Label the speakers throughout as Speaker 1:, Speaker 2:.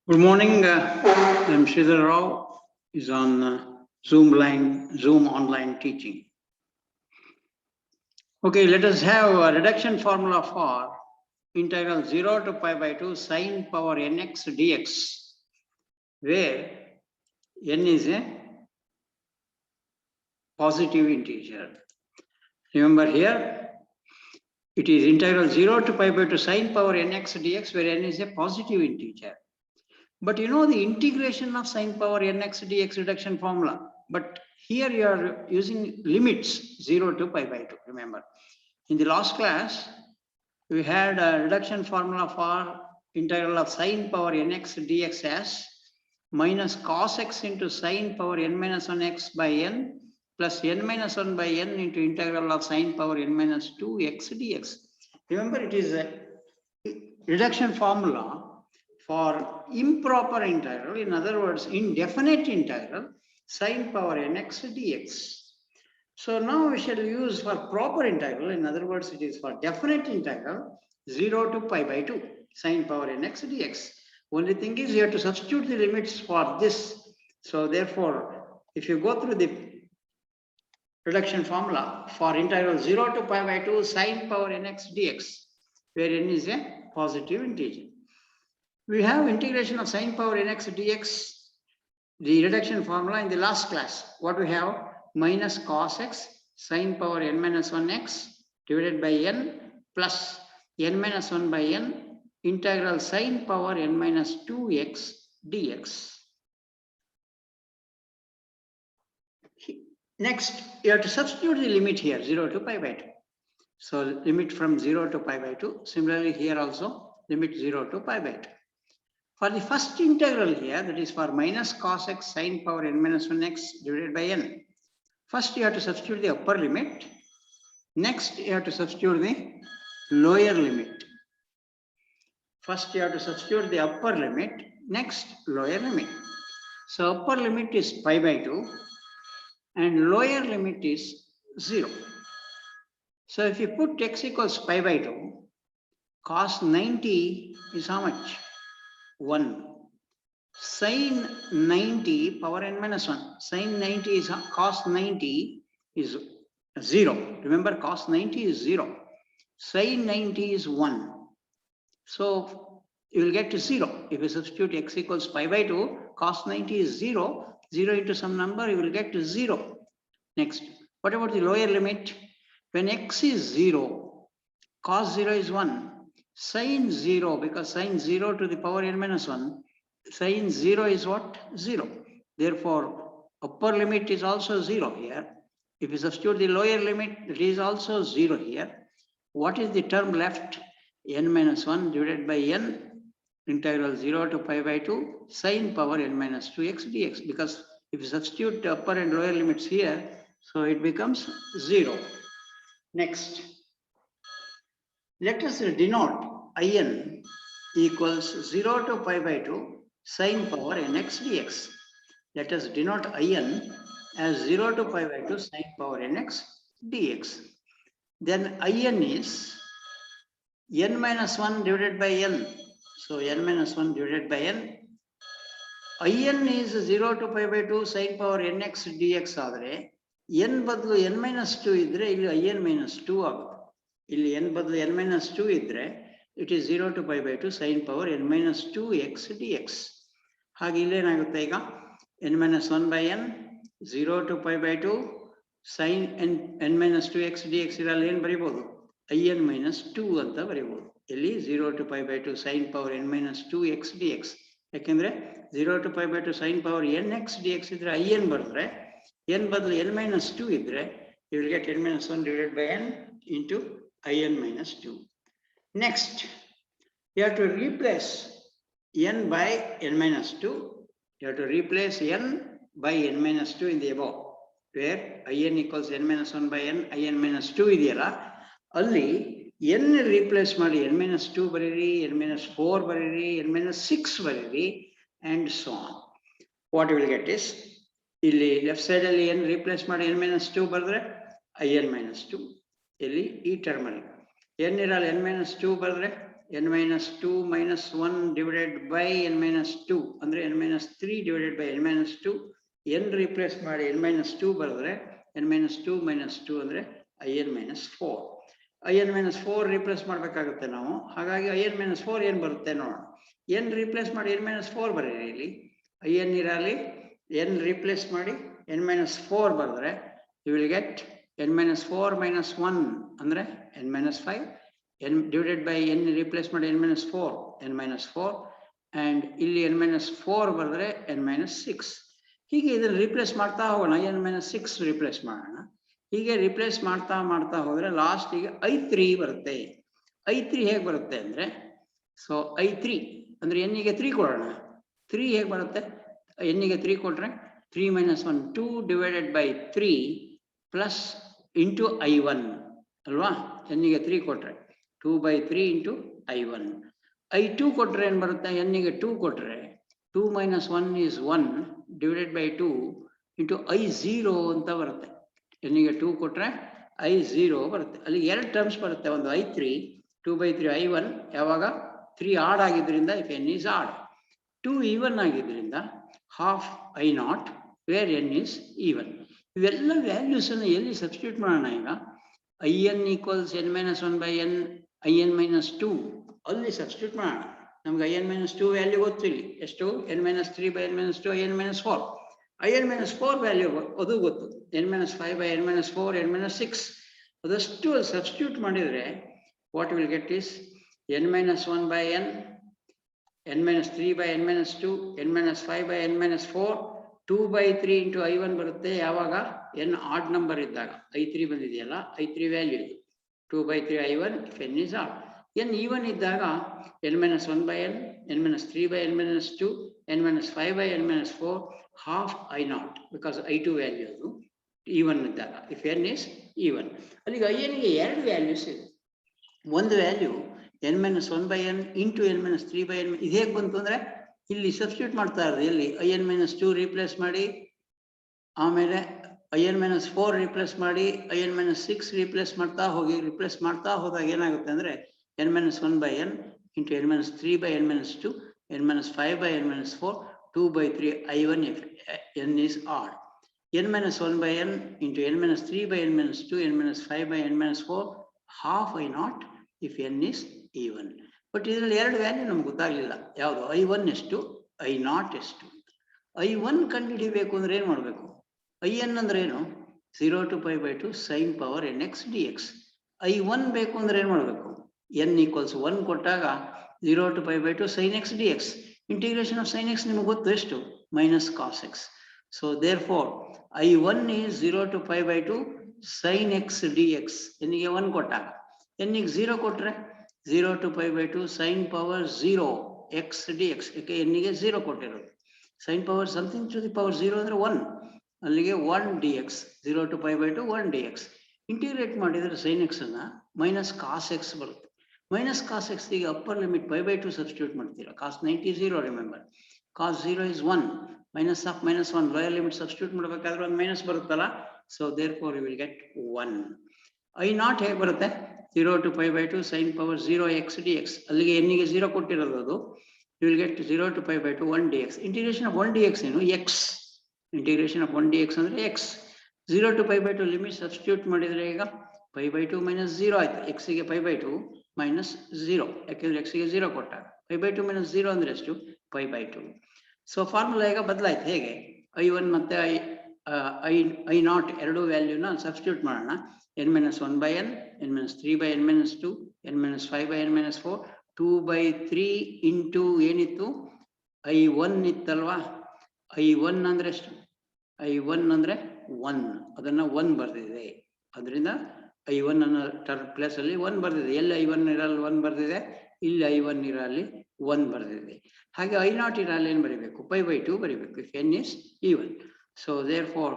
Speaker 1: Good morning. I'm Sridhar Rao. Is on Zoom online teaching. Okay, let us have a reduction formula for integral 0 to pi by 2 sine power nx dx, where n is a positive integer. Remember here, it is integral 0 to pi by 2 sine power nx dx, where n is a positive integer. But you know the integration of sine power nx dx reduction formula. But here you are using limits 0 to pi by 2. Remember, in the last class, we had a reduction formula for integral of sine power nx dx as minus cos x into sine power n minus 1x by n plus n minus 1 by n into integral of sine power n minus 2x dx. Remember, it is a reduction formula for improper integral, in other words, indefinite integral, sine power nx dx. So now we shall use for proper integral, in other words, it is for definite integral, 0 to pi by 2, sine power nx dx. Only thing is you have to substitute the limits for this. So therefore, if you go through the reduction formula for integral 0 to pi by 2, sine power nx dx, where n is a positive integer. We have integration of sine power nx dx, the reduction formula in the last class. What we have? Minus cos x sine power n minus 1x divided by n plus n minus 1 by n integral sine power n minus 2x dx. Next, you have to substitute the limit here, 0 to pi by 2. So limit from 0 to pi by 2. Similarly, here also, limit 0 to pi by 2. For the first integral here, that is for minus cos x sine power n minus 1x divided by n. First, you have to substitute the upper limit. Next, you have to substitute the lower limit. First, you have to substitute the upper limit. Next, lower limit. So, upper limit is pi by 2 and lower limit is 0. So, if you put x equals pi by 2, cos 90 is how much? 1. Sine 90 power n minus 1. Sine 90 is cos 90 is 0. Remember, cos 90 is 0. Sine 90 is 1. So you will get to 0. If you substitute x equals pi by 2, cos 90 is 0. 0 into some number, you will get to 0. Next, what about the lower limit? When x is 0, cos 0 is 1. Sine 0, because sine 0 to the power n minus 1, sine 0 is what? 0. Therefore, upper limit is also 0 here. If you substitute the lower limit, it is also 0 here. What is the term left? N minus 1 divided by n integral 0 to pi by 2 sine power n minus 2x dx. Because if you substitute the upper and lower limits here, so it becomes 0. Next, let us denote in equals 0 to pi by 2 sine power nx dx. Let us denote in as 0 to pi by 2 sine power nx dx. Then in is n minus 1 divided by n. So n minus 1 divided by n. In is 0 to pi by 2 sine power nx dx ಆದರೆ n ಬದಲು n minus 2 ಇದ್ರೆ ಇಲ್ಲಿ in minus 2 ಆಗುತ್ತೆ. ಇಲ್ಲಿ n ಬದಲು n minus 2 ಇದ್ರೆ it is 0 to pi by 2 sine power n minus 2x dx. ಹಾಗೆ ಇಲ್ಲೇನಾಗುತ್ತೆ ಈಗ n minus 1 by n 0 to pi by 2 sine n minus 2x dx ಇರಲ್ಲಿ ಏನು ಬರೀಬಹುದು? in minus 2 ಅಂತ ಬರೀಬಹುದು. ಇಲ್ಲಿ 0 to pi by 2 sine power n minus 2x dx. ಯಾಕೆಂದ್ರೆ 0 to pi by 2 sine power nx dx ಇದ್ರೆ in ಬರೆದ್ರೆ n ಬದಲು n minus 2 ಇದ್ರೆ you will get n minus 1 divided by n into in minus 2. Next, you have to replace n by n minus 2. You have to replace n by n minus 2 in the above, where in equals n minus 1 by n, in minus 2 ಇದೆಯಲ್ಲ, ಅಲ್ಲಿ n replace ಮಾಡಿ n minus 2 ಬರೀರಿ, n minus 4 ಬರೀರಿ, n minus 6 ಬರೀರಿ, and so on. What you will get is, ಇಲ್ಲಿ left side ಅಲ್ಲಿ n replace ಮಾಡಿ n minus 2 ಬರೆದ್ರೆ in minus 2. ಇಲ್ಲಿ ಈ ಟರ್ಮ್ ಅಲ್ಲಿ n ಇರಲ್ಲ n minus 2 ಬರೆದ್ರೆ n minus 2 minus 1 divided by n minus 2 ಅಂದ್ರೆ n minus 3 divided by n minus 2 n replace ಮಾಡಿ n minus 2 ಬರೆದ್ರೆ n minus 2 minus 2 ಅಂದ್ರೆ in minus 4 in minus 4 replace ಮಾಡಬೇಕಾಗುತ್ತೆ ನಾವು ಹಾಗಾಗಿ in minus 4 ಏನು ಬರುತ್ತೆ ನೋಡೋಣ n replace ಮಾಡಿ n minus 4 ಬರೀರಿ ಇಲ್ಲಿ in ಇರಲಿ n replace ಮಾಡಿ n minus 4 ಬರೆದ್ರೆ you will get n minus 4 minus 1 ಅಂದ್ರೆ n minus 5 n divided by n replace ಮಾಡಿ n minus 4 n minus 4 and ಇಲ್ಲಿ n minus 4 ಬರೆದ್ರೆ n minus 6 ಹೀಗೆ ಇದನ್ನು ರಿಪ್ಲೇಸ್ ಮಾಡ್ತಾ ಹೋಗೋಣ n minus 6 ರಿಪ್ಲೇಸ್ ಮಾಡೋಣ ಹೀಗೆ ರಿಪ್ಲೇಸ್ ಮಾಡ್ತಾ ಹೋದ್ರೆ ಲಾಸ್ಟಿಗೆ i3 ಬರುತ್ತೆ i3 ಹೇಗೆ ಬರುತ್ತೆ ಅಂದ್ರೆ ಸೊ i3 ಅಂದ್ರೆ n ಗೆ 3 ಕೊಡೋಣ 3 ಹೇಗೆ ಬರುತ್ತೆ n ಗೆ 3 ಕೊಟ್ರೆ 3 minus 1 2 divided by 3 plus into i1 ಅಲ್ವಾ n ಗೆ 3 ಕೊಟ್ರೆ 2 by 3 into i1 i2 ಕೊಟ್ರೆ ಏನು ಬರುತ್ತೆ n ಗೆ 2 ಕೊಟ್ರೆ 2 minus 1 is 1 divided by 2 into i0 ಅಂತ ಬರುತ್ತೆ n ಗೆ 2 ಕೊಟ್ರೆ i0 ಬರುತ್ತೆ ಅಲ್ಲಿ ಎರಡು ಟರ್ಮ್ಸ್ ಬರುತ್ತೆ ಒಂದು i3 2 by 3 i1 ಯಾವಾಗ 3 ಆಡ್ ಆಗಿದ್ರಿಂದ if n is odd 2 even ಆಗಿದ್ರಿಂದ half i0 where n is even ಇವೆಲ್ಲ ವ್ಯಾಲ್ಯೂಸ್ ಅನ್ನು ಎಲ್ಲಿ ಸಬ್ಸ್ಟಿಟ್ಯೂಟ್ ಮಾಡೋಣ ಈಗ in equals n minus 1 by n in minus 2 ಅಲ್ಲಿ ಸಬ್ಸ್ಟಿಟ್ಯೂಟ್ ಮಾಡೋಣ ನಮ್ಗೆ in minus 2 ವ್ಯಾಲ್ಯೂ ಗೊತ್ತಿಲ್ಲ ಎಷ್ಟು n minus 3 by n minus 2 in minus 4 in minus 4 value ಅದು ಗೊತ್ತು n minus 5 by n minus 4 n minus 6 ಅದಷ್ಟು ಸಬ್ಸ್ಟಿಟ್ಯೂಟ್ ಮಾಡಿದರೆ what will get is n minus 1 by n n minus 3 by n minus 2 n minus 5 by n minus 4 2 by 3 into i1 ಬರುತ್ತೆ ಯಾವಾಗ n odd number ಇದ್ದಾಗ i3 ಬಂದಿದೆಯಲ್ಲ i3 value ಇದು 2 by 3 i1 if n is odd n even ಇದ್ದಾಗ n minus 1 by n minus 3 by n minus 2 n minus 5 by n minus 4 half i0 because i2 value ಅದು even ಇದ್ದಾಗ if n is even ಅಲ್ಲಿಗೆ in ಗೆ ಎರಡು values ಇದೆ ಒಂದು value n minus 1 by n into n minus 3 by n ಇದು ಹೇಗೆ ಬಂತು ಅಂದ್ರೆ ಇಲ್ಲಿ ಸಬ್ಸ್ಟಿಟ್ಯೂಟ್ ಮಾಡ್ತಾ ಇರೋದು ಎಲ್ಲಿ in minus 2 ರಿಪ್ಲೇಸ್ ಮಾಡಿ ಆಮೇಲೆ in minus 4 ರಿಪ್ಲೇಸ್ ಮಾಡಿ in minus 6 ರಿಪ್ಲೇಸ್ ಮಾಡ್ತಾ ಹೋಗಿ ರಿಪ್ಲೇಸ್ ಮಾಡ್ತಾ ಹೋದಾಗ ಏನಾಗುತ್ತೆ ಅಂದ್ರೆ n minus 1 by n into n minus 3 by n minus 2 n minus 5 by n minus 4 2 by 3 i1 if n is odd n minus 1 by n into n minus 3 by n minus 2 n minus 5 by n minus 4 half i0 if n is even but ಇದರಲ್ಲಿ ಎರಡು value ನಮ್ಗೆ ಗೊತ್ತಾಗಲಿಲ್ಲ ಯಾವುದು i1 ಎಷ್ಟು i0 ಎಷ್ಟು i1 ಕಂಡುಹಿಡಿಬೇಕು ಅಂದ್ರೆ ಏನು ಮಾಡಬೇಕು in ಅಂದ್ರೆ ಏನು 0 to pi by 2 sin power nx dx i1 ಬೇಕು ಅಂದ್ರೆ ಏನು ಮಾಡಬೇಕು n equals 1 ಕೊಟ್ಟಾಗ 0 to pi by 2 sin x dx integration of sin x ನಿಮಗೆ ಗೊತ್ತು ಎಷ್ಟು minus cos x so therefore i1 is 0 to pi by 2 sin x dx n ಗೆ 1 ಕೊಟ್ಟಾಗ n ಗೆ 0 ಕೊಟ್ರೆ 0 to pi by 2 sin power 0 x dx ಯಾಕೆ n ಗೆ 0 ಕೊಟ್ಟಿರೋದು sin power something to the power 0 ಅಂದ್ರೆ 1 ಅಲ್ಲಿಗೆ 1 dx 0 to pi by 2 1 dx integrate ಮಾಡಿದರೆ sin x ಅನ್ನ minus cos x ಬರುತ್ತೆ minus cos x ಈಗ upper limit pi by 2 substitute ಮಾಡ್ತೀರಾ cos 90 0 remember cos 0 is 1 minus of minus 1 lower limit substitute ಮಾಡಬೇಕಾದ್ರೆ ಒಂದು minus ಬರುತ್ತಲ್ಲ so therefore you will get 1 i0 ಹೇಗೆ ಬರುತ್ತೆ 0 to pi by 2 sin power 0 x dx ಅಲ್ಲಿಗೆ n ಗೆ 0 ಕೊಟ್ಟಿರೋದು ಅದು you will get 0 to pi by 2 1 dx integration of 1 dx ಏನು x integration of 1 dx ಅಂದ್ರೆ x 0 to pi by 2 limit substitute ಮಾಡಿದ್ರೆ ಈಗ pi by 2 minus 0 ಆಯ್ತು x ಗೆ pi by 2 minus 0 ಯಾಕೆಂದ್ರೆ x ಗೆ 0 ಕೊಟ್ಟಾಗ pi by 2 minus 0 ಅಂದ್ರೆ ಎಷ್ಟು pi by 2 ಸೊ ಫಾರ್ಮುಲಾ ಈಗ ಬದಲಾಯ್ತು ಹೇಗೆ i1 ಮತ್ತೆ i0 ಎರಡು ವ್ಯಾಲ್ಯೂನ ಸಬ್ಸ್ಟಿಟ್ಯೂಟ್ ಮಾಡೋಣ n minus 1 by n n minus 3 by n minus 2 n minus 5 by n minus 4 2 by 3 into ಏನಿತ್ತು i1 ಇತ್ತಲ್ವಾ i1 ಅಂದ್ರೆ ಎಷ್ಟು i1 ಅಂದ್ರೆ 1 ಅದನ್ನ 1 ಬರ್ದಿದೆ ಅದರಿಂದ i1 ಅನ್ನೋ ಟರ್ಮ್ ಪ್ಲೇಸ್ ಅಲ್ಲಿ 1 ಬರ್ದಿದೆ ಎಲ್ಲಿ i1 ಇರಲ್ಲ 1 ಬರ್ದಿದೆ ಇಲ್ಲಿ i1 ಇರಲ್ಲ 1 ಬರ್ದಿದೆ ಹಾಗೆ i0 ಇರಲ್ಲ ಏನು ಬರೀಬೇಕು pi by 2 ಬರೀಬೇಕು if n is even so therefore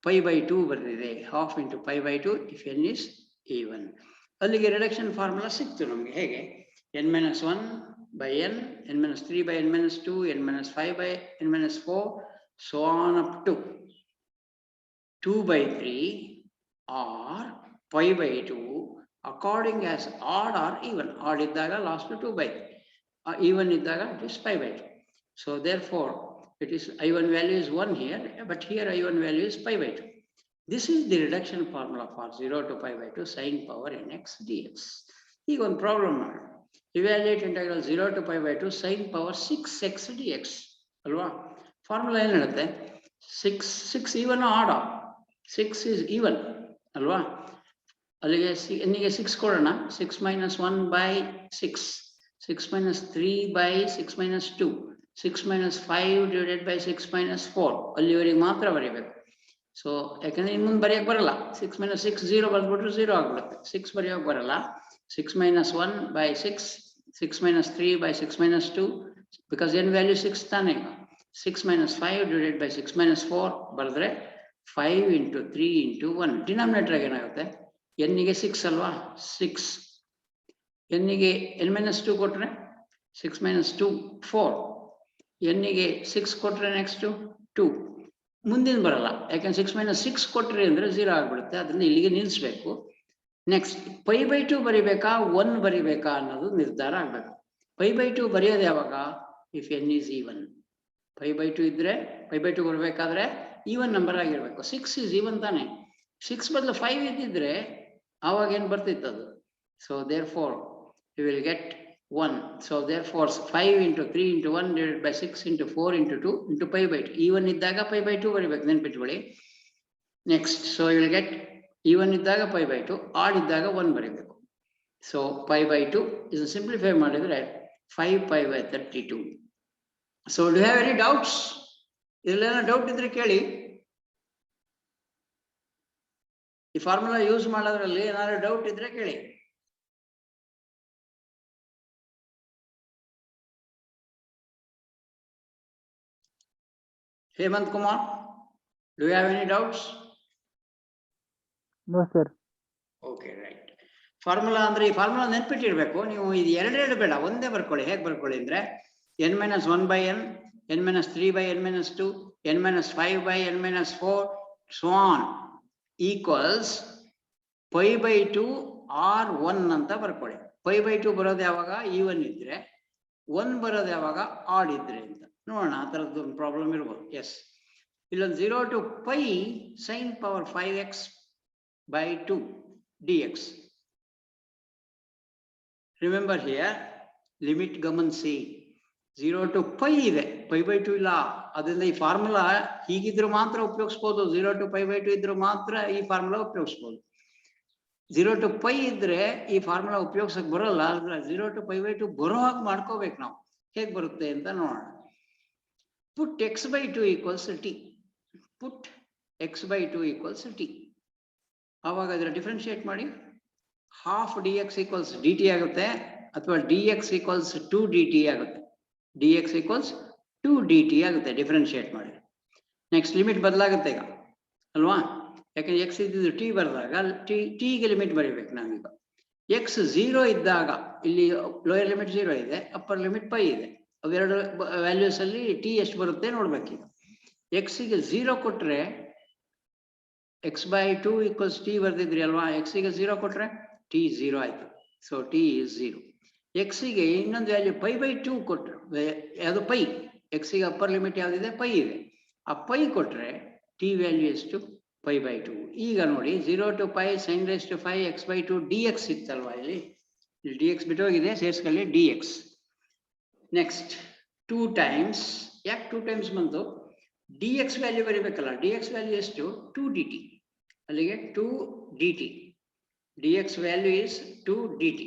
Speaker 1: pi by 2 ಬರ್ದಿದೆ half into pi by 2 if n is even ಅಲ್ಲಿಗೆ ರಿಡಕ್ಷನ್ ಫಾರ್ಮುಲಾ ಸಿಕ್ತು ನಮಗೆ ಹೇಗೆ n minus 1 by n n minus 3 by n minus 2 n minus 5 by n minus 4 so on up to 2 by 3 or pi by 2 according as odd or even. Odd iddaga last 2 by, even iddaga it is pi by 2. So therefore it is I1 value is 1 here, but here I1 value is pi by 2. This is the reduction formula for 0 to pi by 2 sine power nx dx. ಈಗ ಒಂದು problem ಮಾಡಿ, evaluate integral 0 to pi by 2 sin power 6x dx ಅಲ್ವಾ. Formula ಏನು ಹೇಳುತ್ತೆ? 6 even add, 6 is even ಅಲ್ವಾ. ಅಲ್ಲಿಗೆ ಎನ್ನಿಗೆ 6 ಕೊಡೋಣ. 6 minus 1 by 6, 6 minus 3 by 6 minus 2, 6 minus 5 divided by 6 minus 4 ಅಲ್ಲಿವರೆಗೆ ಮಾತ್ರ ಬರೀಬೇಕು. ಸೊ ಯಾಕಂದ್ರೆ ಇನ್ನು ಮುಂದೆ ಬರೆಯಕ್ಕೆ ಬರಲ್ಲ. 6 minus 6 0 ಬರ್ದ್ಬಿಟ್ರೆ 0 ಆಗ್ಬಿಡುತ್ತೆ. 6 ಬರೆಯೋಕೆ ಬರಲ್ಲ. 6 minus 1 by 6, 6 minus 3 by 6 minus 2, because n value 6 ತಾನೇ. 6 minus 5 divided by 6 minus 4 ಬರೆದ್ರೆ 5 into 3 into 1. ಡಿನಾಮಿನೇಟರ್ ಏನಾಗುತ್ತೆ? n ಗೆ 6 ಅಲ್ವಾ, 6. n ಗೆ n minus 2 ಕೊಟ್ರೆ 6 minus 2 4. n ಗೆ 6 ಕೊಟ್ರೆ ನೆಕ್ಸ್ಟ್ 2. ಮುಂದಿನ ಬರಲ್ಲ, ಯಾಕಂದ್ರೆ 6 minus 6 ಕೊಟ್ರಿ ಅಂದ್ರೆ 0 ಆಗ್ಬಿಡುತ್ತೆ. ಅದನ್ನ ಇಲ್ಲಿಗೆ ನಿಲ್ಲಿಸ್ಬೇಕು. ನೆಕ್ಸ್ಟ್ ಪೈ ಬೈ 2 ಬರಿಬೇಕಾ 1 ಬರಿಬೇಕಾ ಅನ್ನೋದು ನಿರ್ಧಾರ ಆಗ್ಬೇಕು. ಪೈ ಬೈ 2 ಬರೆಯೋದು ಯಾವಾಗ? If n is even. Pi by 2 ಇದ್ರೆ ಪೈ ಬೈ 2 ಬರಬೇಕಾದ್ರೆ ಈವನ್ ನಂಬರ್ ಆಗಿರ್ಬೇಕು. 6 is even ತಾನೆ. 6 ಬದಲು 5 ಇದ್ದಿದ್ರೆ ಆವಾಗ ಏನು ಬರ್ತಿತ್ತು ಅದು. So therefore you will get 1. So therefore 5 into 3 into 1 divided by 6 into 4 into 2 into pi by 2. Even ಇದ್ದಾಗ ಪೈ ಬೈ 2 ಬರಿಬೇಕು, ನೆನ್ಪಿಟ್ಕೊಳ್ಳಿ. Next so you will get even ಇದ್ದಾಗ ಪೈ ಬೈ 2, ಆಡ್ ಇದ್ದಾಗ 1 ಬರಿಬೇಕು. ಸೊ ಪೈ ಬೈ 2 ಇದು simplify ಮಾಡಿದ್ರೆ 5 pi by 32. So do have any doubts? ಇದರಲ್ಲೇನೋ doubt ಇದ್ರೆ ಕೇಳಿ. ಈ ಫಾರ್ಮುಲಾ ಯೂಸ್ ಮಾಡೋದ್ರಲ್ಲಿ ಏನಾದ್ರು ಡೌಟ್ ಇದ್ರೆ ಕೇಳಿ. Hemanth Kumar, do you have any doubts?
Speaker 2: No sir.
Speaker 1: Okay right. Formula ಅಂದ್ರೆ ಈ ಫಾರ್ಮುಲಾ ನೆನ್ಪಿಟ್ಟಿರ್ಬೇಕು ನೀವು. ಇದು ಎರಡೆರಡು ಬೇಡ, ಒಂದೇ ಬರ್ಕೊಳ್ಳಿ. ಹೇಗೆ ಬರ್ಕೊಳ್ಳಿ ಅಂದ್ರೆ n minus 1 by n, n minus 3 by n minus 2, n minus 5 by n minus 4, so on equals pi by 2 or 1 ಅಂತ ಬರ್ಕೊಳ್ಳಿ. pi by 2 ಬರೋದು ಯಾವಾಗ? ಈವನ್ ಇದ್ರೆ. 1 ಬರೋದು ಯಾವಾಗ? ಆಡ್ ಇದ್ರೆ ಅಂತ ನೋಡೋಣ. ಆ ಥರದ್ದು ಒಂದು ಪ್ರಾಬ್ಲಮ್ ಇರ್ಬೋದು. ಎಸ್, ಇಲ್ಲೊಂದು 0 to pi sin power 5x by 2 dx. Remember here limit ಗಮನಿಸಿ. 0 to pi ಇದೆ, pi by 2 ಇಲ್ಲ. ಅದರಿಂದ ಈ ಫಾರ್ಮುಲಾ ಹೀಗಿದ್ರು ಮಾತ್ರ ಉಪಯೋಗಿಸ್ಬೋದು. 0 to pi by 2 ಇದ್ರು ಮಾತ್ರ ಈ ಫಾರ್ಮುಲಾ ಉಪಯೋಗಿಸ್ಬೋದು. 0 to pi ಇದ್ರೆ ಈ ಫಾರ್ಮುಲಾ ಉಪಯೋಗಿಸಕ್ ಬರೋಲ್ಲ. ಅಂದ್ರೆ 0 to pi by 2 ಬರೋ ಹಾಗೆ ಮಾಡ್ಕೋಬೇಕು ನಾವು. ಹೇಗೆ ಬರುತ್ತೆ ಅಂತ ನೋಡೋಣ. ಪುಟ್ x by 2 equals t. Put x by 2 equals t. ಆವಾಗ ಅದರ ಡಿಫ್ರೆನ್ಶಿಯೇಟ್ ಮಾಡಿ. ಹಾಫ್ dx equals dt ಆಗುತ್ತೆ, ಅಥವಾ dx equals 2 dt ಆಗುತ್ತೆ. dx equals 2 dt ಆಗುತ್ತೆ ಡಿಫ್ರೆನ್ಶಿಯೇಟ್ ಮಾಡಿ. ನೆಕ್ಸ್ಟ್ ಲಿಮಿಟ್ ಬದಲಾಗುತ್ತೆ ಈಗ ಅಲ್ವಾ, ಯಾಕಂದ್ರೆ x ಇದ್ದಿದ್ದು t ಬರೆದಾಗ t ಗೆ ಲಿಮಿಟ್ ಬರೀಬೇಕು ನಾವೀಗ. x 0 ಇದ್ದಾಗ ಇಲ್ಲಿ ಲೋಯರ್ ಲಿಮಿಟ್ 0 ಇದೆ, ಅಪ್ಪರ್ ಲಿಮಿಟ್ pi ಇದೆ. ಅವೆರಡು ವ್ಯಾಲ್ಯೂಸ್ ಅಲ್ಲಿ t ಎಷ್ಟು ಬರುತ್ತೆ ನೋಡ್ಬೇಕೀಗ. x ಗೆ 0 ಕೊಟ್ರೆ x by 2 equals t ಬರ್ದಿದ್ರಿ ಅಲ್ವಾ. x ಗೆ 0 ಕೊಟ್ರೆ t 0 ಆಯ್ತು. So t is 0. x ಗೆ ಇನ್ನೊಂದು ವ್ಯಾಲ್ಯೂ pi by 2 ಕೊಟ್ರೆ, ಯಾವುದು pi, x ಗೆ ಅಪ್ಪರ್ ಲಿಮಿಟ್ ಯಾವ್ದಿದೆ? pi ಇದೆ. ಆ pi ಕೊಟ್ರೆ t ವ್ಯಾಲ್ಯೂ ಎಷ್ಟು? pi by 2. ಈಗ ನೋಡಿ 0 to pi sin raised to 5 x by 2 dx ಇತ್ತಲ್ವಾ. ಇಲ್ಲಿ dx ಬಿಟ್ಟೋಗಿದೆ, ಸೇರಿಸ್ಕೊಳ್ಳಿ dx. ನೆಕ್ಸ್ಟ್ 2 times, ಯಾಕೆ 2 times ಬಂತು? dx ವ್ಯಾಲ್ಯೂ ಬರೀಬೇಕಲ್ಲ. dx ವ್ಯಾಲ್ಯೂ ಎಷ್ಟು? 2 dt. ಅಲ್ಲಿಗೆ 2 dt. dx value is 2 dt.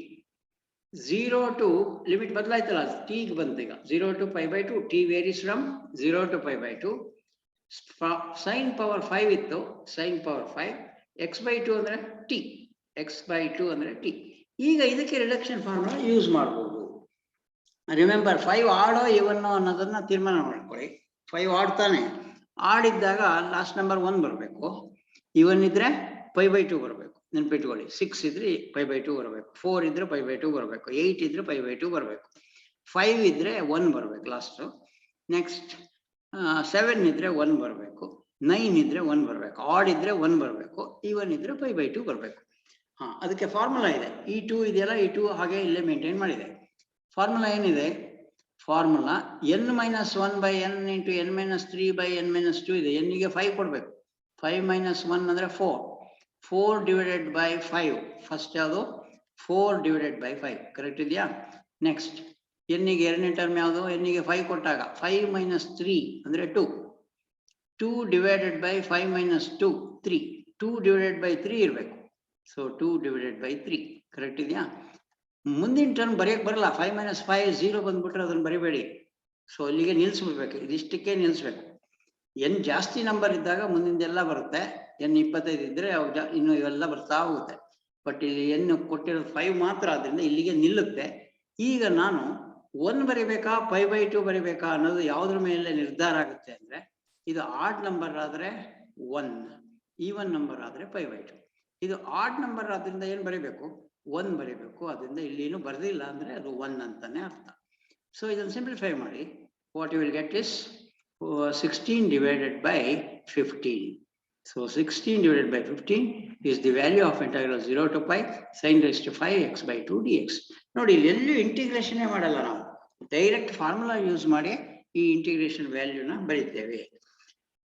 Speaker 1: 0 to limit ಬದಲಾಯ್ತಲ್ಲ, t ಗೆ ಬಂತು ಈಗ. 0 to pi by 2, t varies from 0 to pi by 2. sin power 5 ಇತ್ತು, sin power 5, x by 2 ಅಂದ್ರೆ t, x by 2 ಅಂದ್ರೆ t. ಈಗ ಇದಕ್ಕೆ ರಿಡಕ್ಷನ್ ಫಾರ್ಮುಲಾ ಯೂಸ್ ಮಾಡ್ಬೋದು. ರಿಮೆಂಬರ್ 5 ಆಡೋ ಇವನ್ನೋ ಅನ್ನೋದನ್ನ ತೀರ್ಮಾನ ಮಾಡ್ಕೊಳ್ಳಿ. 5 ಆಡ್ತಾನೆ, ಆಡಿದ್ದಾಗ ಲಾಸ್ಟ್ ನಂಬರ್ 1 ಬರಬೇಕು. ಇವನ್ ಇದ್ರೆ pi by 2 ಬರಬೇಕು, ನೆನ್ಪಿಟ್ಕೊಳ್ಳಿ. 6 ಇದ್ರೆ pi by 2 ಬರಬೇಕು, 4 ಇದ್ರೆ pi by 2 ಬರಬೇಕು, 8 ಇದ್ರೆ pi by 2 ಬರಬೇಕು, 5 ಇದ್ರೆ 1 ಬರಬೇಕು ಲಾಸ್ಟ್. ನೆಕ್ಸ್ಟ್ 7 ಇದ್ರೆ 1 ಬರಬೇಕು, 9 ಇದ್ರೆ 1 ಬರಬೇಕು, ಆಡ್ ಇದ್ರೆ 1 ಬರಬೇಕು, ಈವನ್ ಇದ್ರೆ pi by 2 ಬರಬೇಕು. ಅದಕ್ಕೆ ಫಾರ್ಮುಲಾ ಇದೆ. E2 ಇದೆಯಲ್ಲ, E2 ಹಾಗೆ ಇಲ್ಲೇ ಮೇಂಟೈನ್ ಮಾಡಿದೆ. ಫಾರ್ಮುಲಾ ಏನಿದೆ? ಫಾರ್ಮುಲಾ n-1/n into n-3/n-2 ಇದೆ. n ಗೆ 5 ಕೊಡ್ಬೇಕು. 5 - 1 ಅಂದ್ರೆ 4. 4 divided by 5. ಫಸ್ಟ್ ಯಾವುದು? 4 divided by 5. ಕರೆಕ್ಟ್ ಇದೆಯಾ? ನೆಕ್ಸ್ಟ್ n ಗೆ ಎರಡನೇ ಟರ್ಮ್ ಯಾವುದು? n ಗೆ 5 ಕೊಟ್ಟಾಗ 5 - 3 ಅಂದ್ರೆ 2. 2 divided by 5 - 2 3. 2 divided by 3 ಇರಬೇಕು. So 2 divided by 3. ಕರೆಕ್ಟ್ ಇದೆಯಾ? ಮುಂದಿನ ಟರ್ಮ್ ಬರೆಯಕ್ಕೆ ಬರಲ್ಲ. 5 - 5 0 ಬಂದ್ಬಿಟ್ರೆ ಅದನ್ನು ಬರಿಬೇಡಿ. ಸೊ ಅಲ್ಲಿಗೆ ನಿಲ್ಲಿಸ್ಬಿಡ್ಬೇಕು. ಇದಿಷ್ಟಕ್ಕೆ ನಿಲ್ಲಿಸ್ಬೇಕು. n ಜಾಸ್ತಿ ನಂಬರ್ ಇದ್ದಾಗ ಮುಂದಿಂದೆಲ್ಲ ಬರುತ್ತೆ. n 25 ಇದ್ರೆ ಇನ್ನು ಇವೆಲ್ಲ ಬರ್ತಾ ಹೋಗುತ್ತೆ. ಬಟ್ ಇಲ್ಲಿ n ಕೊಟ್ಟಿರೋದು 5 ಮಾತ್ರ, ಆದ್ರಿಂದ ಇಲ್ಲಿಗೆ ನಿಲ್ಲುತ್ತೆ. ಈಗ ನಾನು 1 ಬರಿಬೇಕಾ 5/2 ಬರಿಬೇಕಾ ಅನ್ನೋದು ಯಾವುದ್ರ ಮೇಲೆ ನಿರ್ಧಾರ ಆಗುತ್ತೆ ಅಂದ್ರೆ, ಇದು ಆಡ್ ನಂಬರ್ ಆದ್ರೆ 1, ಈವನ್ ನಂಬರ್ ಆದ್ರೆ 5/2. ಇದು ಆಡ್ ನಂಬರ್ ಆದ್ರಿಂದ ಏನ್ ಬರಿಬೇಕು? 1 ಬರಿಬೇಕು. ಅದರಿಂದ ಇಲ್ಲಿ ಏನು ಬರ್ದಿಲ್ಲ ಅಂದ್ರೆ ಅದು 1 ಅಂತಾನೆ ಅರ್ಥ. ಸೊ ಇದನ್ನು ಸಿಂಪ್ಲಿಫೈ ಮಾಡಿ. What you will get is 16 divided by 15. So 16 divided by 15 is the value of integral 0 to pi sin raised to 5x/2 dx. ನೋಡಿ, ಇಲ್ಲಿ ಎಲ್ಲೂ ಇಂಟಿಗ್ರೇಷನ್ ಮಾಡಲ್ಲ. ನಾವು ಡೈರೆಕ್ಟ್ ಫಾರ್ಮುಲಾ ಯೂಸ್ ಮಾಡಿ ಈ ಇಂಟಿಗ್ರೇಷನ್ ವ್ಯಾಲ್ಯೂನ ಬರೀತೇವೆ.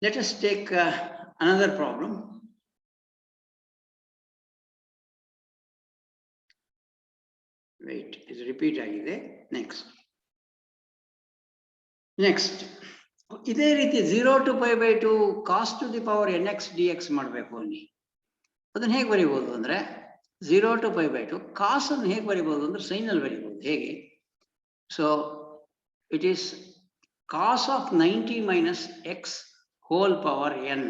Speaker 1: Let us take another problem. Wait, ಇದು ರಿಪೀಟ್ ಆಗಿದೆ. ನೆಕ್ಸ್ಟ್ ಇದೇ ರೀತಿ 0 to pi/2 cos to the power nx dx ಮಾಡಬೇಕು. ಅಲ್ಲಿ ಅದನ್ನ ಹೇಗೆ ಬರೀಬಹುದು ಅಂದ್ರೆ, 0 to pi/2 ಕಾಸ್ ಅನ್ನು ಹೇಗೆ ಬರೀಬಹುದು ಅಂದ್ರೆ ಸೈನ್ ಅಲ್ಲಿ ಬರೀಬಹುದು. ಹೇಗೆ? So it is cos of 90 - x whole power n.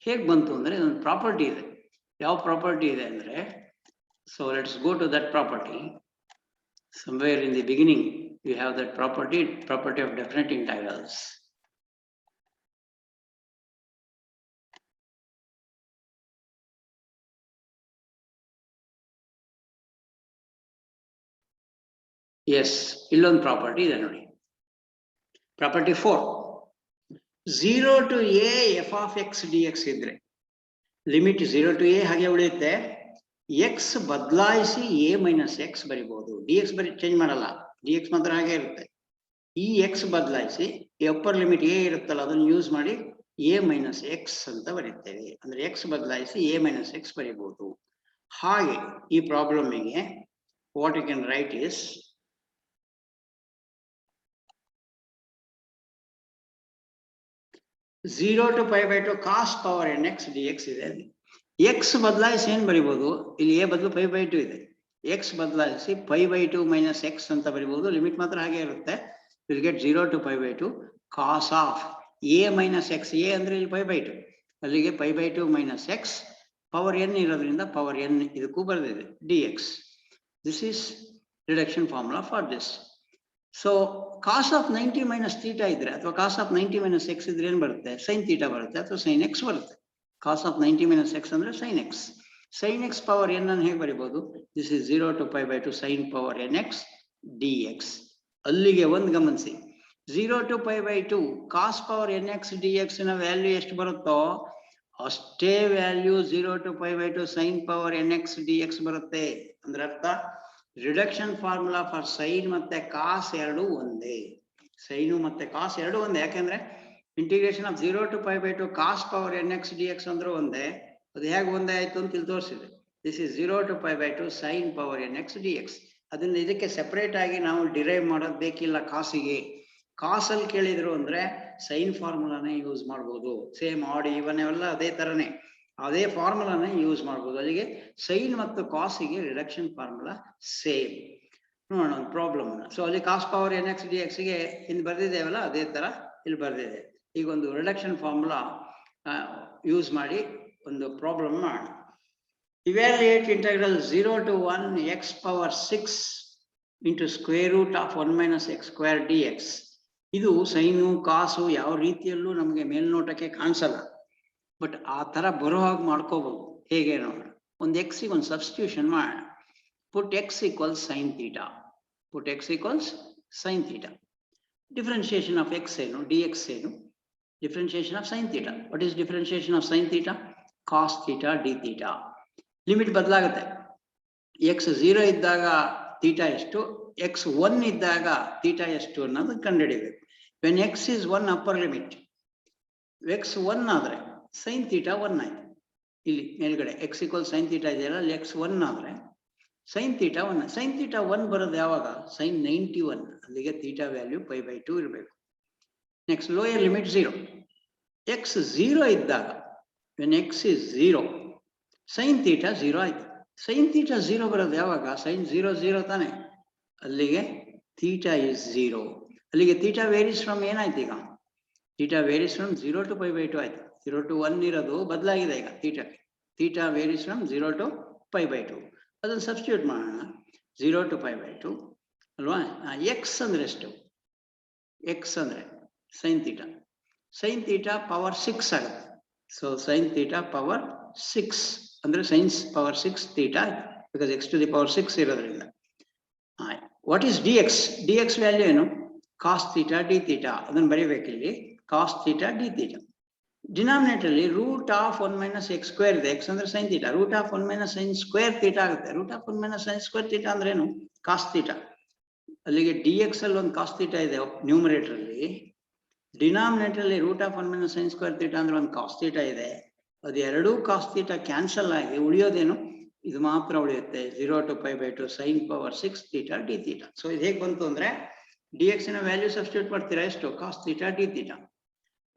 Speaker 1: ಹೇಗೆ ಬಂತು ಅಂದ್ರೆ ಒಂದು ಪ್ರಾಪರ್ಟಿ ಇದೆ. ಯಾವ ಪ್ರಾಪರ್ಟಿ ಇದೆ ಅಂದ್ರೆ, so let's go to that property. Somewhere in the beginning you have that property of definite integrals. Yes, illon property ಇದೆ ನೋಡಿ. Property 4. 0 to a f of x dx ಇದ್ರೆ ಲಿಮಿಟ್ 0 to a ಹಾಗೆ ಉಳಿಯುತ್ತೆ. x ಬದಲಾಯಿಸಿ a - x ಬರಿಬಹುದು. dx ಬರಿ change ಮಾಡಲ್ಲ, dx ಮಾತ್ರ ಹಾಗೆ ಇರುತ್ತೆ. ಈ x ಬದಲಾಯಿಸಿ ಅಪ್ಪರ್ ಲಿಮಿಟ್ a ಇರುತ್ತಲ್ಲ, ಅದನ್ನು ಯೂಸ್ ಮಾಡಿ a - x ಅಂತ ಬರೀತೇವೆ. ಅಂದ್ರೆ x ಬದಲಾಯಿಸಿ a - x ಬರೀಬಹುದು. ಹಾಗೆ ಈ ಪ್ರಾಬ್ಲಮ್ಗೆ what you can write is 0 to pi/2 cos power nx dx ಇದೆ. x ಬದಲಾಯಿಸಿ ಏನ್ ಬರಿಬಹುದು? ಇಲ್ಲಿ a ಬದಲು 5/2 ಇದೆ. x ಬದಲಾಯಿಸಿ 5/2 - x ಅಂತ ಬರಿಬಹುದು. ಲಿಮಿಟ್ ಮಾತ್ರ ಹಾಗೆ ಇರುತ್ತೆ. Will get 0 to pi/2 cos of a - x. a ಅಂದ್ರೆ ಇಲ್ಲಿ 5/2, ಅಲ್ಲಿಗೆ 5/2 - x ಪವರ್ n ಇರೋದ್ರಿಂದ ಪವರ್ n ಇದಕ್ಕೂ ಬರೆದಿದೆ dx. This is reduction formula for this. So cos of 90 - θ ಇದ್ರೆ ಅಥವಾ ಕಾಸ್ ಆಫ್ 90 - x ಇದ್ರೆ ಏನ್ ಬರುತ್ತೆ? ಸೈನ್ θ ಬರುತ್ತೆ ಅಥವಾ ಸೈನ್ x ಬರುತ್ತೆ. ಕಾಸ್ ಆಫ್ 90 - x ಅಂದ್ರೆ sine x. Sine x power n ಅನ್ನು ಹೇಗೆ ಬರೀಬಹುದು? This is 0 to pi/2 sine power nx dx. ಅಲ್ಲಿಗೆ ಒಂದು ಗಮನಿಸಿ, 0 to pi/2 cos power nx dx ನ ವ್ಯಾಲ್ಯೂ ಎಷ್ಟು ಬರುತ್ತೋ ಅಷ್ಟೇ value 0 to pi/2 sine power nx dx ಬರುತ್ತೆ. ಅಂದ್ರೆ ಅರ್ಥ, ರಿಡಕ್ಷನ್ ಫಾರ್ಮುಲಾ ಫಾರ್ ಸೈನ್ ಮತ್ತೆ ಕಾಸ್ ಎರಡು ಒಂದೇ. ಸೈನು ಮತ್ತೆ ಕಾಸ್ ಎರಡು ಒಂದೇ. ಯಾಕೆಂದ್ರೆ integration of 0 to pi/2 cos power nx dx ಅಂದ್ರೆ ಒಂದೇ. ಅದು ಹೇಗೆ ಒಂದೇ ಆಯ್ತು ಅಂತ ಇಲ್ಲಿ ತೋರಿಸಿದೆ. This is 0 to pi/2 sine power nx dx. ಅದನ್ನ ಇದಕ್ಕೆ ಸೆಪರೇಟ್ ಆಗಿ ನಾವು ಡಿರೈವ್ ಮಾಡೋದು ಬೇಕಿಲ್ಲ. ಕಾಸಿಗೆ ಕಾಸಲ್ಲಿ ಕೇಳಿದ್ರು ಅಂದ್ರೆ ಸೈನ್ ಫಾರ್ಮುಲಾನೇ ಯೂಸ್ ಮಾಡ್ಬೋದು. ಸೇಮ್ ಆಡ್ ಈವನ್ ಅವೆಲ್ಲ ಅದೇ ತರನೇ, ಅದೇ ಫಾರ್ಮುಲಾನೇ ಯೂಸ್ ಮಾಡ್ಬೋದು. ಅಲ್ಲಿಗೆ ಸೈನ್ ಮತ್ತು ಕಾಸಿಗೆ ರಿಡಕ್ಷನ್ ಫಾರ್ಮುಲಾ ಸೇಮ್. ನೋಡೋಣ ಒಂದು ಪ್ರಾಬ್ಲಮ್. ಸೊ ಅಲ್ಲಿ ಕಾಸ್ ಪವರ್ nx dx ಗೆ ಇಲ್ಲಿ ಬರ್ದಿದ್ದೇವಲ್ಲ, ಅದೇ ತರ ಇಲ್ಲಿ ಬರ್ದಿದೆ. ಈಗ ಒಂದು ರಿಡಕ್ಷನ್ ಫಾರ್ಮುಲಾ ಯೂಸ್ ಮಾಡಿ ಒಂದು ಪ್ರಾಬ್ಲಮ್ ಮಾಡೋಣ. Evaluate integral 0 to 1 x power 6 into square root of 1 - x² dx. ಇದು ಸೈನು ಕಾಸು ಯಾವ ರೀತಿಯಲ್ಲೂ ನಮಗೆ ಮೇಲ್ನೋಟಕ್ಕೆ ಕಾಣಿಸಲ್ಲ, ಬಟ್ ಆ ತರ ಬರೋ ಹಾಗೆ ಮಾಡ್ಕೋಬಹುದು. ಹೇಗೆ ನೋಡೋಣ. ಒಂದು x ಗೆ ಒಂದು ಸಬ್ಸ್ಟಿಟ್ಯೂಷನ್ ಮಾಡೋಣ. put x equals sin theta. put x equals sin theta. Differentiation of x ಏನು? dx ಏನು? Differentiation of sin theta. What is differentiation of sin theta? Cos theta d theta. Limit ಬದಲಾಗುತ್ತೆ. X 0 ಇದ್ದಾಗ theta ಎಷ್ಟು, X 1 ಇದ್ದಾಗ theta ಎಷ್ಟು ಅನ್ನೋದು ಕಂಡುಹಿಡಿಬೇಕು. When X is 1 upper limit, X 1 ಆದರೆ ಸೈನ್ ಥೀಟಾ 1 ಆಯ್ತು. ಇಲ್ಲಿ ಮೇಲ್ಗಡೆ ಎಕ್ಸ್ ಈಕ್ವಲ್ ಸೈನ್ ಥೀಟಾ ಇದೆಯಲ್ಲ, ಅಲ್ಲಿ ಎಕ್ಸ್ 1 ಆದರೆ ಸೈನ್ ಥೀಟಾ 1. ಸೈನ್ ಥೀಟಾ 1 ಬರೋದು ಯಾವಾಗ? ಸೈನ್ 91. ಅಲ್ಲಿಗೆ ಥೀಟಾ ವ್ಯಾಲ್ಯೂ π/2 ಇರಬೇಕು. Next lower limit 0. ಎಕ್ಸ್ 0 ಇದ್ದಾಗ when X is 0 sine theta 0 ಆಯ್ತು. ಸೈನ್ ಥೀಟಾ 0 ಬರೋದು ಯಾವಾಗ? ಸೈನ್ 0 0 ತಾನೆ, ಅಲ್ಲಿಗೆ ಥೀಟಾ ಇಸ್ 0. ಅಲ್ಲಿಗೆ ಥೀಟಾ ವೇರೀಸ್ ಫ್ರಮ್ ಏನಾಯ್ತು ಈಗ? ಥೀಟಾ ವೇರೀಸ್ ಫ್ರಮ್ 0 to π/2 ಆಯ್ತು. 0 to 1 ಇರೋದು ಬದಲಾಗಿದೆ ಈಗ ಥೀಟಾಕ್ಕೆ. Theta varies from 0 to π/2. ಅದನ್ನು ಸಬ್ಸ್ಟಿಟ್ಯೂಟ್ ಮಾಡೋಣ. 0 to π/2 ಅಲ್ವಾ? ಎಕ್ಸ್ ಅಂದ್ರೆ ಎಷ್ಟು? ಎಕ್ಸ್ ಅಂದ್ರೆ sine theta. Sine theta power 6 ಆಗುತ್ತೆ. ಸೊ ಸೈನ್ ಥೀಟಾ ಪವರ್ 6 ಅಂದ್ರೆ sines power 6 theta, because x to the power 6 ಇರೋದ್ರಿಂದ. What is d x? D x value ಏನು? Cos theta D theta. ಅದನ್ನು ಬರೀಬೇಕಿಲ್ಲಿ, cos theta D theta. Denominator ಅಲ್ಲಿ root of 1 - x² ಇದೆ. X ಅಂದ್ರೆ sine theta. Root of 1 - sin² theta ಆಗುತ್ತೆ. Root of 1 - sin² theta ಅಂದ್ರೆ ಏನು? Cos theta. ಅಲ್ಲಿಗೆ ಡಿ ಎಕ್ಸ್ ಅಲ್ಲಿ ಒಂದು ಕಾಸ್ ಥೀಟಾ ಇದೆ ನ್ಯೂಮರೇಟರ್ ಅಲ್ಲಿ. ಡಿನಾಮಿನೇಟರ್ ಅಲ್ಲಿ ರೂಟ್ ಆಫ್ 1 - sin² ಥೀಟಾ ಅಂದ್ರೆ ಒಂದು ಕಾಸ್ ಥೀಟಾ ಇದೆ. ಅದು ಎರಡೂ ಕಾಸ್ ಥೀಟಾ ಕ್ಯಾನ್ಸಲ್ ಆಗಿ ಉಳಿಯೋದೇನು? ಇದು ಮಾತ್ರ ಉಳಿಯುತ್ತೆ. 0 to π/2 sine power 6 theta D theta. So ಇದು ಹೇಗೆ ಬಂತು ಅಂದ್ರೆ, ಡಿ ಎಕ್ಸ್ ನ ವ್ಯಾಲ್ಯೂ ಸಬ್ಸ್ಟಿಟ್ಯೂಟ್ ಮಾಡ್ತೀರಾ, ಎಷ್ಟು? Cos theta D theta.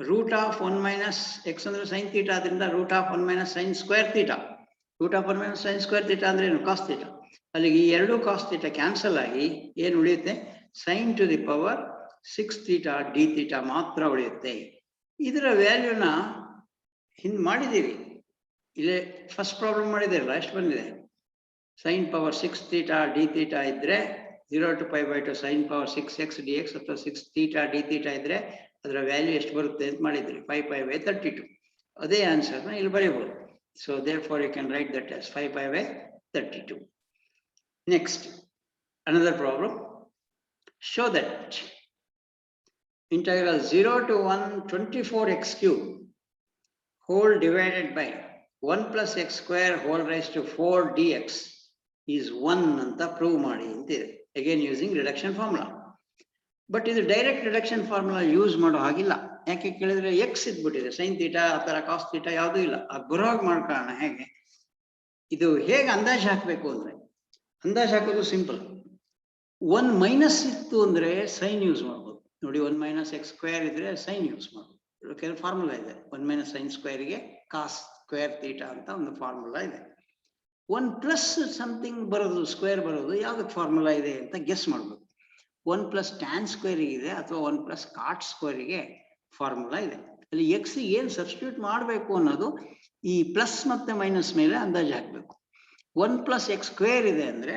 Speaker 1: Root of 1 - x ಅಂದ್ರೆ ಸೈನ್ ಥೀಟಾ, ಅದರಿಂದ root of 1 - sin² theta. Root of 1 - sin² theta ಅಂದ್ರೆ ಏನು? Cos theta. ಅಲ್ಲಿಗೆ ಈ ಎರಡು ಕಾಸ್ ಥೀಟಾ ಕ್ಯಾನ್ಸಲ್ ಆಗಿ ಏನು ಉಳಿಯುತ್ತೆ? Sine to the power 6 theta D theta ಮಾತ್ರ ಉಳಿಯುತ್ತೆ. ಇದರ ವ್ಯಾಲ್ಯೂನ ಹಿಂದೆ ಮಾಡಿದ್ದೀವಿ. ಇಲ್ಲೇ ಫಸ್ಟ್ ಪ್ರಾಬ್ಲಮ್ ಮಾಡಿದಿರಲ್ಲ, ಎಷ್ಟು ಬಂದಿದೆ? Sine power 6 theta D theta ಇದ್ರೆ 0 to π/2 sine power 6x dx ಅಥವಾ 6 ಥೀಟಾ ಡಿ ಥೀಟಾ ಇದ್ರೆ ಅದರ ವ್ಯಾಲ್ಯೂ ಎಷ್ಟು ಬರುತ್ತೆ ಅಂತ ಮಾಡಿದ್ರಿ, 5π/32. ಅದೇ ಆನ್ಸರ್ನ ಇಲ್ಲಿ ಬರೀಬಹುದು. So therefore you can write that as 5π/32. Next, another problem. Show that integral 0 to 1 24x³ whole divided by 1 + x² whole raised to 4 dx is 1 ಅಂತ ಪ್ರೂವ್ ಮಾಡಿ ಅಂತಿದೆ. Again using reduction formula. But ಇದು ಡೈರೆಕ್ಟ್ ರಿಡಕ್ಷನ್ ಫಾರ್ಮುಲಾ ಯೂಸ್ ಮಾಡೋ ಹಾಗಿಲ್ಲ. ಯಾಕೆ ಕೇಳಿದ್ರೆ X ಇದ್ಬಿಟ್ಟಿದೆ, sine theta ಅಥವಾ cos theta ಯಾವುದೂ ಇಲ್ಲ. ಬರೋವಾಗ ಮಾಡ್ಕೊಳ್ಳೋಣ. ಹೇಗೆ ಇದು ಹೇಗೆ ಅಂದಾಜು ಹಾಕಬೇಕು ಅಂದ್ರೆ, ಅಂದಾಜು ಹಾಕೋದು ಸಿಂಪಲ್. 1 ಮೈನಸ್ ಇತ್ತು ಅಂದ್ರೆ ಸೈನ್ ಯೂಸ್ ಮಾಡ್ಬೋದು. ನೋಡಿ, 1 - x² ಇದ್ರೆ ಸೈನ್ ಯೂಸ್ ಮಾಡ್ಬೋದು. ಕೆಲವು ಫಾರ್ಮುಲಾ ಇದೆ. 1 - sin² ಗೆ ಕಾಸ್ ಸ್ಕ್ವೇರ್ ಥೀಟಾ ಅಂತ ಒಂದು ಫಾರ್ಮುಲಾ ಇದೆ. 1 + ಸಮಥಿಂಗ್ ಬರೋದು, ಸ್ಕ್ವೇರ್ ಬರೋದು, ಯಾವ್ದಕ್ಕೆ ಫಾರ್ಮುಲಾ ಇದೆ ಅಂತ ಗೆಸ್ ಮಾಡ್ಬೋದು. 1 + tan² ಇದೆ ಅಥವಾ 1 + cot² ಗೆ ಫಾರ್ಮುಲಾ ಇದೆ. ಅಲ್ಲಿ ಎಕ್ಸ್ ಏನ್ ಸಬ್ಸ್ಟಿಟ್ಯೂಟ್ ಮಾಡಬೇಕು ಅನ್ನೋದು ಈ ಪ್ಲಸ್ ಮತ್ತೆ ಮೈನಸ್ ಮೇಲೆ ಅಂದಾಜು ಹಾಕಬೇಕು. 1 + x² ಇದೆ ಅಂದ್ರೆ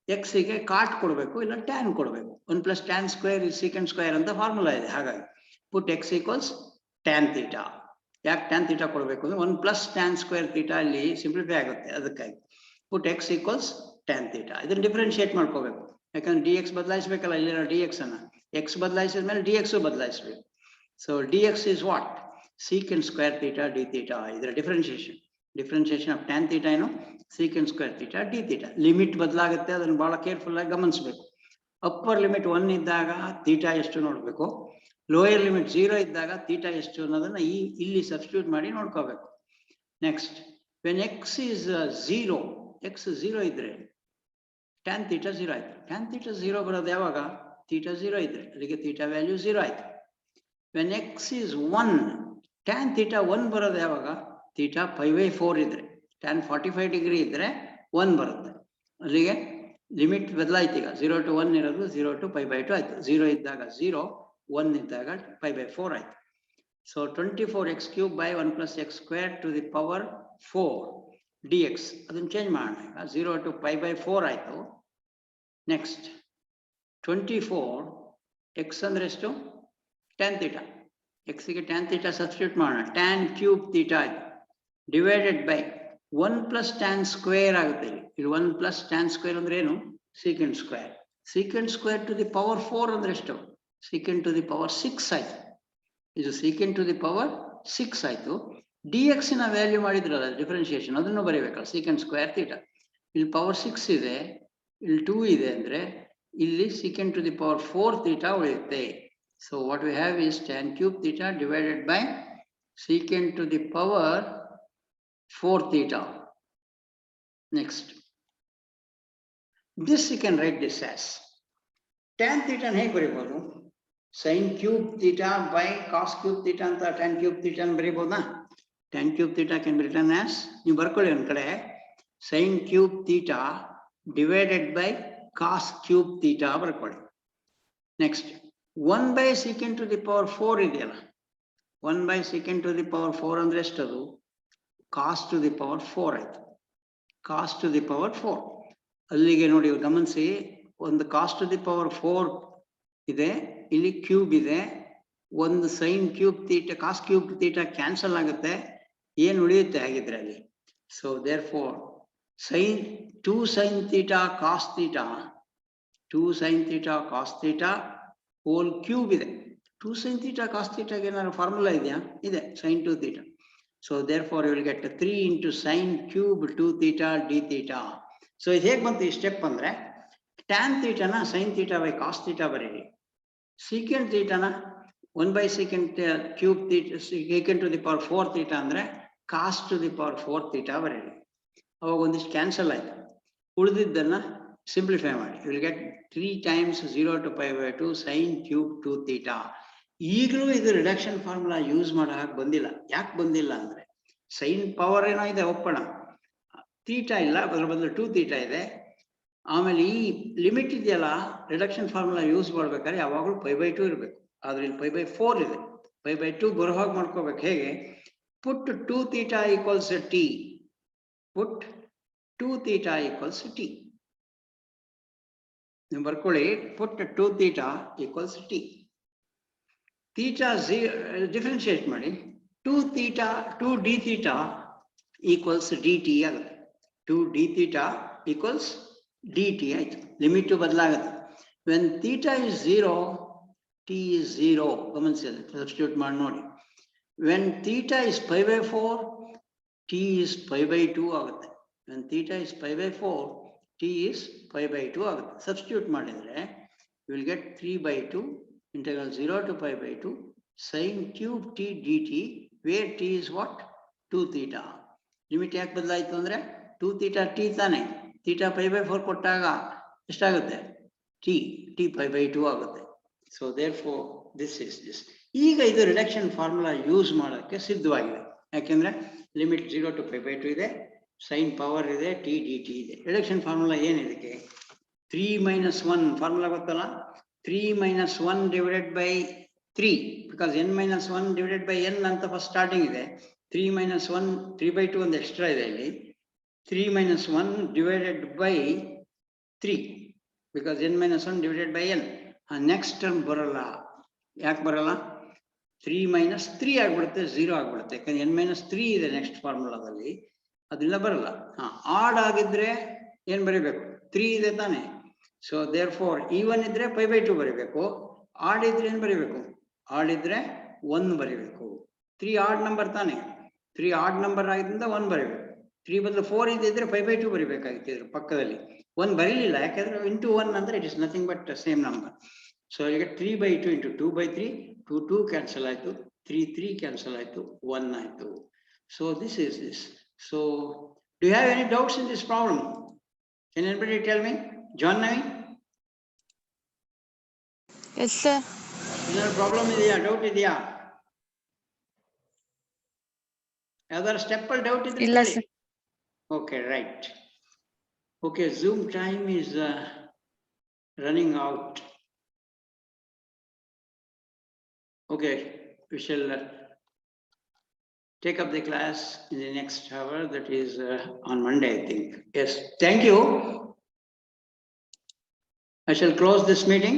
Speaker 1: ಎಕ್ಸ್ ಗೆ ಕಾಟ್ ಕೊಡಬೇಕು, ಇಲ್ಲ ಟ್ಯಾನ್ ಕೊಡಬೇಕು. 1 + tan² is sec² ಅಂತ ಫಾರ್ಮುಲಾ ಇದೆ. ಹಾಗಾಗಿ ಪುಟ್ x = tan ಥೀಟಾ. ಯಾಕೆ ಟ್ಯಾನ್ ಥೀಟಾ ಕೊಡಬೇಕು ಅಂದ್ರೆ 1 + tan² ಥೀಟಾ ಅಲ್ಲಿ ಸಿಂಪ್ಲಿಫೈ ಆಗುತ್ತೆ. ಅದಕ್ಕಾಗಿ ಪುಟ್ x = tan ಥೀಟಾ. ಇದನ್ನ ಡಿಫ್ರೆನ್ಶಿಯೇಟ್ ಮಾಡ್ಕೋಬೇಕು. ಯಾಕಂದ್ರೆ ಡಿ ಎಕ್ಸ್ ಬದಲಾಯಿಸಬೇಕಲ್ಲ. ಇಲ್ಲಿರೋ ಡಿ ಎಕ್ಸ್ ಅನ್ನ ಎಕ್ಸ್ ಬದಲಾಯಿಸಿದ ಮೇಲೆ ಡಿ ಎಕ್ಸ್ ಬದಲಾಯಿಸಬೇಕು. So d x is what? sec² theta D theta. ಇದರ ಡಿಫ್ರೆನ್ಶಿಯೇಷನ್ ಆಫ್ ಟ್ಯಾನ್ ಥೀಟಾ ಏನು? sec² theta D theta. Limit ಬದಲಾಗುತ್ತೆ, ಅದನ್ನು ಬಹಳ ಕೇರ್ಫುಲ್ ಆಗಿ ಗಮನಿಸಬೇಕು. ಅಪ್ಪರ್ ಲಿಮಿಟ್ 1 ಇದ್ದಾಗ ಥೀಟಾ ಎಷ್ಟು ನೋಡ್ಬೇಕು, ಲೋಯರ್ ಲಿಮಿಟ್ 0 ಇದ್ದಾಗ ಥೀಟಾ ಎಷ್ಟು ಅನ್ನೋದನ್ನ ಇಲ್ಲಿ ಸಬ್ಸ್ಟಿಟ್ಯೂಟ್ ಮಾಡಿ ನೋಡ್ಕೋಬೇಕು. Next, when X is 0, X 0 ಇದ್ರೆ ಟ್ಯಾನ್ ಥೀಟಾ 0 ಆಯ್ತು. ಟ್ಯಾನ್ ಥೀಟಾ 0 ಬರೋದು ಯಾವಾಗ? ಥೀಟಾ 0 ಇದ್ರೆ. ಅಲ್ಲಿಗೆ ಥೀಟಾ ವ್ಯಾಲ್ಯೂ 0 ಆಯ್ತು. When X is 1, tan theta 1 ಬರೋದು ಯಾವಾಗ? ಥೀಟಾ π/4 ಇದ್ರೆ. ಟ್ಯಾನ್ 45 ಡಿಗ್ರಿ ಇದ್ರೆ 1 ಬರುತ್ತೆ. ಅಲ್ಲಿಗೆ ಲಿಮಿಟ್ ಬದಲಾಯ್ತು. ಈಗ 0 to 1 ಇರೋದು 0 to π/2 ಆಯ್ತು. 0 ಇದ್ದಾಗ 0, 1 ಇದ್ದಾಗ π/4 ಆಯ್ತು. So 24x³ by 1 + x² to the power 4 dx. ಅದನ್ನು ಚೇಂಜ್ ಮಾಡೋಣ. ಈಗ 0 to π/4 ಆಯ್ತು. ನೆಕ್ಸ್ಟ್ 24 x ಅಂದ್ರೆ ಎಷ್ಟು? Tan theta. ಎಕ್ಸ್ ಗೆ ಟ್ಯಾನ್ ಥೀಟಾ ಸಬ್ಸ್ಟಿಟ್ಯೂಟ್ ಮಾಡೋಣ. ಟ್ಯಾನ್ ಕ್ಯೂಬ್ ಥೀಟಾ ಆಯ್ತು. ಡಿವೈಡೆಡ್ ಬೈ 1 + tan² ಆಗುತ್ತೆ. ಇಲ್ಲಿ 1 + tan² ಅಂದ್ರೆ ಏನು? sec². sec² to the power 4 ಅಂದ್ರೆ ಎಷ್ಟು? sec to the power 6 ಆಯ್ತು. ಇದು sec to the power 6 ಆಯ್ತು. ಡಿ ಎಕ್ಸ್ ನ ವ್ಯಾಲ್ಯೂ ಮಾಡಿದ್ರಲ್ಲ ಡಿಫ್ರೆನ್ಶಿಯೇಷನ್, ಅದನ್ನು ಬರೀಬೇಕಲ್ಲ, sec² ಥೀಟಾ. ಇಲ್ಲಿ ಪವರ್ 6 ಇದೆ, ಇಲ್ಲಿ 2 ಇದೆ ಅಂದ್ರೆ ಇಲ್ಲಿ secant to the power 4 theta ಉಳಿಯುತ್ತೆ. So what we have is tan cube theta divided by secant to the power 4 theta. Next, this you can write this as tan theta ಹೇಗೆ ಬರೀಬಹುದು? sin cube theta by cos cube theta ಅಂತ tan cube theta ಬರೀಬಹುದಾ? tan cube theta can be written as, ನೀವು ಬರ್ಕೊಳ್ಳಿ ಒಂದು ಕಡೆ, sin cube theta divided by cos cube theta ಬರ್ಕೊಳ್ಳಿ. Next, 1 by secant to the power 4 ಇದೆಯಲ್ಲ, 1 by secant to the power 4 ಅಂದ್ರೆ ಎಷ್ಟದು? cos to the power 4 ಆಯ್ತು. cos to the power 4 ಅಲ್ಲಿಗೆ ನೋಡಿ ಗಮನಿಸಿ, ಒಂದು cos to the power 4 ಇದೆ, ಇಲ್ಲಿ ಕ್ಯೂಬ್ ಇದೆ, ಒಂದು sin cube theta cos cube theta cancel ಆಗುತ್ತೆ, ಏನು ಉಳಿಯುತ್ತೆ ಹಾಗಿದ್ರೆ ಅಲ್ಲಿ? So therefore sin 2 sin theta cos theta, 2 sin theta cos theta whole cube ಇದೆ. 2 sin theta cos theta ಗೆ ಏನಾದ್ರು ಫಾರ್ಮುಲಾ ಇದೆಯಾ? ಇದೆ, sin 2 theta. So therefore you will get 3 into sin cube 2 theta d theta. So ಇದು ಹೇಗೆ ಬಂತು ಈ step ಅಂದ್ರೆ, tan theta ನ sin theta by cos theta ಬರೀರಿ, secant theta ನ 1 by secant cube theta secant to the power 4 theta ಅಂದ್ರೆ cos to the power 4 theta ಬರೀರಿ. ಅವಾಗ ಒಂದಿಷ್ಟು ಕ್ಯಾನ್ಸಲ್ ಆಯ್ತು, ಉಳಿದಿದ್ದನ್ನ ಸಿಂಪ್ಲಿಫೈ ಮಾಡಿ, you will get 3 times 0 to pi by 2 sin cube 2 theta. ಈಗಲೂ ಇದು ರಿಡಕ್ಷನ್ ಫಾರ್ಮುಲಾ ಯೂಸ್ ಮಾಡೋ ಹಾಗೆ ಬಂದಿಲ್ಲ. ಯಾಕೆ ಬಂದಿಲ್ಲ ಅಂದ್ರೆ, ಸೈನ್ ಪವರ್ ಏನೋ ಇದೆ ಒಪ್ಪಣ, ಥೀಟಾ ಇಲ್ಲ, ಅದರ ಬದಲು 2 ಥೀಟಾ ಇದೆ. ಆಮೇಲೆ ಈ ಲಿಮಿಟ್ ಇದೆಯಲ್ಲ, ರಿಡಕ್ಷನ್ ಫಾರ್ಮುಲಾ ಯೂಸ್ ಮಾಡ್ಬೇಕಾದ್ರೆ ಯಾವಾಗಲೂ ಪೈ ಬೈ 2 ಇರಬೇಕು, ಆದ್ರೆ ಇಲ್ಲಿ ಪೈ ಬೈ 4 ಇದೆ. ಪೈ ಬೈ 2 ಬರೋ ಹಾಗೆ ಮಾಡ್ಕೋಬೇಕು. ಹೇಗೆ? Put 2 theta equals t, put 2 theta equals t. ನೀವು ಬರ್ಕೊಳ್ಳಿ, put 2 theta equals t. Theta differentiate ಮಾಡಿ, 2 theta 2 d theta equals d t ಆಗುತ್ತೆ. 2 d theta equals d t ಆಯ್ತು. ಲಿಮಿಟ್ ಬದಲಾಗುತ್ತೆ. When theta is 0, t is 0. ಗಮನಿಸಿ, substitute ಮಾಡಿ ನೋಡಿ. When theta is pi by 4, t is pi by 2 ಆಗುತ್ತೆ. When theta is pi by 4, t is pi by 2 ಆಗುತ್ತೆ. Substitute ಮಾಡಿದ್ರೆ you will get 3/2 integral 0 to pi by 2 sin cube t dt, where t is what? 2 theta. Limit ಯಾಕೆ ಬದಲಾಯಿತು ಅಂದ್ರೆ 2 theta t ತಾನೆ, theta pi by 4 ಕೊಟ್ಟಾಗ ಎಷ್ಟಾಗುತ್ತೆ? t pi by 2 ಆಗುತ್ತೆ. So therefore this is this. ಈಗ ಇದು ರಿಡಕ್ಷನ್ ಫಾರ್ಮುಲಾ ಯೂಸ್ ಮಾಡೋಕ್ಕೆ ಸಿದ್ಧವಾಗಿದೆ. ಯಾಕೆಂದ್ರೆ ಲಿಮಿಟ್ 0 to pi by 2 ಇದೆ, ಸೈನ್ ಪವರ್ ಇದೆ, t dt ಇದೆ. ರಿಡಕ್ಷನ್ ಫಾರ್ಮುಲಾ ಏನಿದಕ್ಕೆ? 3 - 1 ಫಾರ್ಮುಲಾ ಗೊತ್ತಲ್ಲ, 3 - 1 divided by 3, because n - 1 divided by n ಅಂತ ಫಸ್ಟ್ ಸ್ಟಾರ್ಟಿಂಗ್ ಇದೆ. 3 - 1 3/2 ಒಂದು ಎಕ್ಸ್ಟ್ರಾ ಇದೆ ಇಲ್ಲಿ. 3 - 1 divided by 3, because n - 1 divided by n. Next term ಬರಲ್ಲ. ಯಾಕೆ ಬರಲ್ಲ? 3 - 3 ಆಗ್ಬಿಡುತ್ತೆ, 0 ಆಗ್ಬಿಡುತ್ತೆ. ಯಾಕಂದ್ರೆ n - 3 ಇದೆ ನೆಕ್ಸ್ಟ್ ಫಾರ್ಮುಲಾದಲ್ಲಿ, ಅದರಿಂದ ಬರಲ್ಲ. ಆಡ್ ಆಗಿದ್ರೆ ಏನ್ ಬರೀಬೇಕು? 3 ಇದೆ ತಾನೆ. ಸೊ therefore even ಇದ್ರೆ ಪೈ ಬೈ 2 ಬರೀಬೇಕು, ಆಡ್ ಇದ್ರೆ ಏನು ಬರೀಬೇಕು? ಆಡ್ ಇದ್ರೆ 1 ಬರೀಬೇಕು. 3 ಆಡ್ ನಂಬರ್ ತಾನೆ, 3 ಆಡ್ ನಂಬರ್ ಆಗಿದ್ರಿಂದ 1 ಬರೀಬೇಕು. 3 ಬದಲು 4 ಇದ್ರೆ ಪೈ ಬೈ 2 ಬರೀಬೇಕಾಗಿತ್ತು ಇದ್ರ ಪಕ್ಕದಲ್ಲಿ. 1 ಬರೀಲಿಲ್ಲ, ಯಾಕಂದ್ರೆ ಇಂಟು 1 ಅಂದ್ರೆ it is nothing but same number. So ಈಗ 3/2 ಇಂಟು 2/3, 2 ಕ್ಯಾನ್ಸಲ್ ಆಯ್ತು, 3 ಕ್ಯಾನ್ಸಲ್ ಆಯ್ತು, 1 ಆಯ್ತು. So this is this. So do you have any doubts in this problem? Can anybody tell me? John Navin?
Speaker 2: Yes sir.
Speaker 1: ಏನಾದ್ರು problem ಇದೆಯಾ? Doubt ಇದೆಯಾ? ಯಾವ್ದಾದ್ರು step ಅಲ್ಲಿ doubt ಇದ್ರೆ
Speaker 2: ಇಲ್ಲ sir.
Speaker 1: Okay, right. Okay, Zoom time is running out. Okay, we shall take up the class in the next hour, that is on Monday, I think. Yes, thank you. I shall close this meeting.